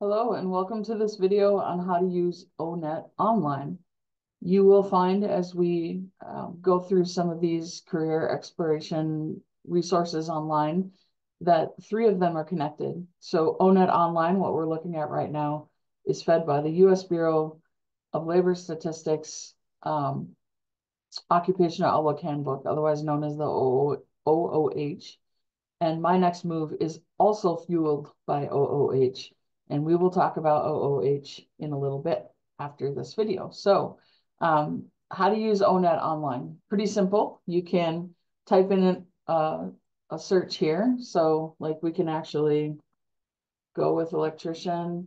Hello and welcome to this video on how to use ONET Online. You will find as we go through some of these career exploration resources online that three of them are connected. So ONET Online, what we're looking at right now, is fed by the U.S. Bureau of Labor Statistics Occupational Outlook Handbook, otherwise known as the OOH. And my next move is also fueled by OOH. And we will talk about OOH in a little bit after this video. So how to use ONET Online. Pretty simple. You can type in a search here. So like we can actually go with electrician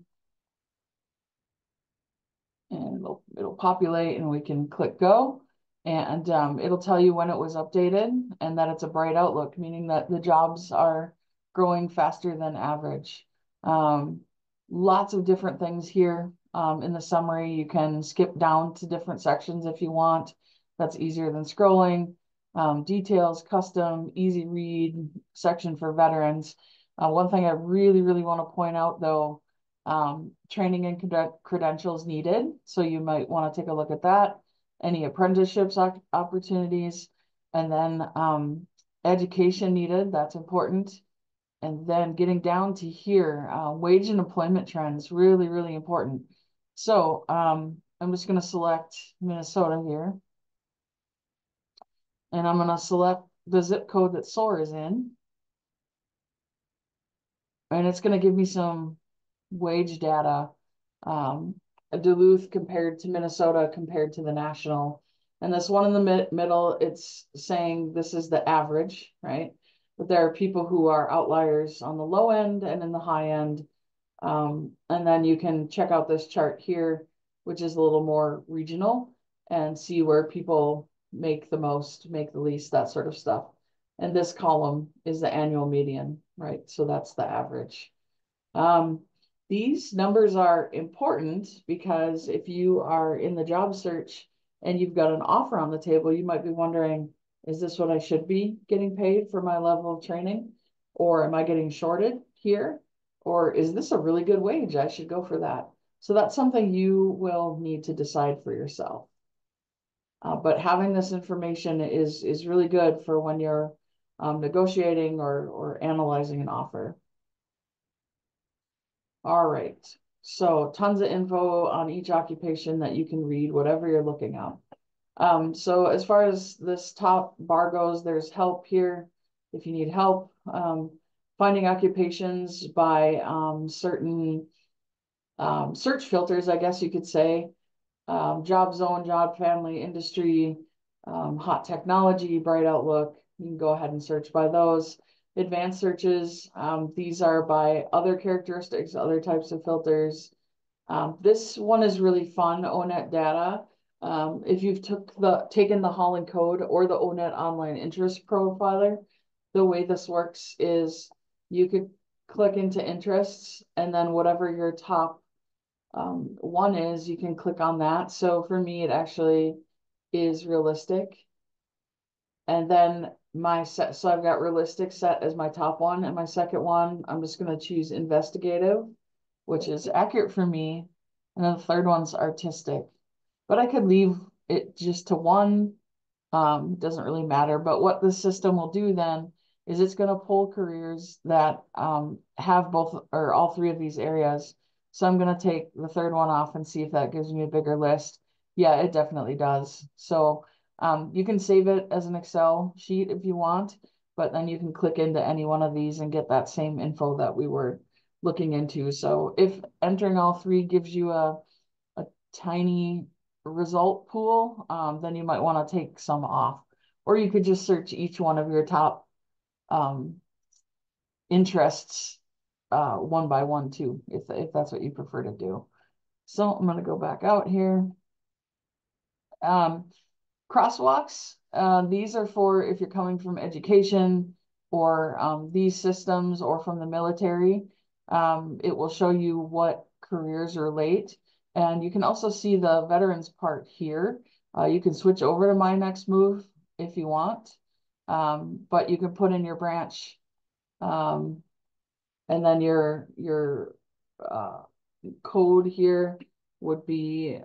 and it'll populate and we can click go. And it'll tell you when it was updated and that it's a bright outlook, meaning that the jobs are growing faster than average. Lots of different things here. In the summary, you can skip down to different sections if you want. That's easier than scrolling. Details, custom, easy read, section for veterans. One thing I really want to point out though, training and credentials needed. So you might want to take a look at that. Any apprenticeships opportunities, and then education needed. That's important. And then getting down to here, wage and employment trends, really important. So I'm just going to select Minnesota here. And I'm going to select the zip code that SOAR is in. And it's going to give me some wage data, Duluth compared to Minnesota compared to the national. And this one in the middle, it's saying this is the average, right? But there are people who are outliers on the low end and in the high end. And then you can check out this chart here, which is a little more regional, and see where people make the most, make the least, that sort of stuff. And this column is the annual median, right? So that's the average. These numbers are important because if you are in the job search and you've got an offer on the table, you might be wondering, is this what I should be getting paid for my level of training? Or am I getting shorted here? Or is this a really good wage? I should go for that. So that's something you will need to decide for yourself. But having this information is really good for when you're negotiating or analyzing an offer. All right. So tons of info on each occupation that you can read, whatever you're looking at. So as far as this top bar goes, there's help here if you need help. Finding occupations by certain search filters, I guess you could say. Job zone, job family, industry, hot technology, bright outlook. You can go ahead and search by those. Advanced searches, these are by other characteristics, other types of filters. This one is really fun, ONET data. If you've taken the Holland Code or the ONET Online Interest Profiler, the way this works is you could click into interests and then whatever your top one is, you can click on that. So for me, it actually is realistic. And then so I've got realistic set as my top one. And my second one, I'm just going to choose investigative, which is accurate for me. And then the third one's artistic. But I could leave it just to one. Doesn't really matter. But what the system will do then is it's going to pull careers that have both or all three of these areas. So I'm going to take the third one off and see if that gives me a bigger list. Yeah, it definitely does. So you can save it as an Excel sheet if you want, but then you can click into any one of these and get that same info that we were looking into. So if entering all three gives you a tiny result pool, then you might want to take some off. Or you could just search each one of your top interests one by one too, if that's what you prefer to do. So I'm going to go back out here. Crosswalks, these are for if you're coming from education or these systems or from the military. It will show you what careers are late. And you can also see the veterans part here. You can switch over to my next move if you want, but you can put in your branch and then your code here would be,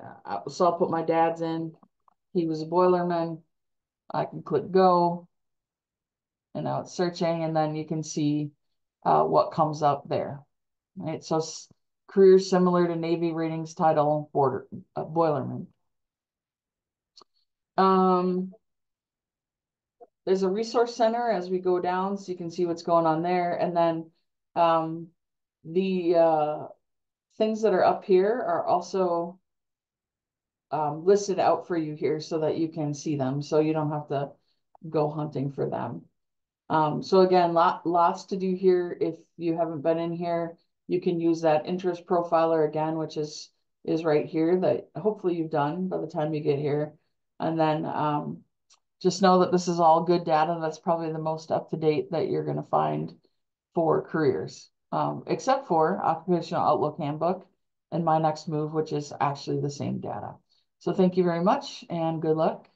so I'll put my dad's in. He was a boilerman. I can click go, and now it's searching, and then you can see what comes up there. Right, so careers similar to Navy ratings title boilerman. There's a resource center as we go down, so you can see what's going on there. And then the things that are up here are also listed out for you here so that you can see them, so you don't have to go hunting for them. So again, lots to do here. If you haven't been in here, you can use that interest profiler again, which is right here, that hopefully you've done by the time you get here. And then just know that this is all good data. That's probably the most up to date that you're going to find for careers, except for Occupational Outlook Handbook and My Next Move, which is actually the same data. So thank you very much and good luck.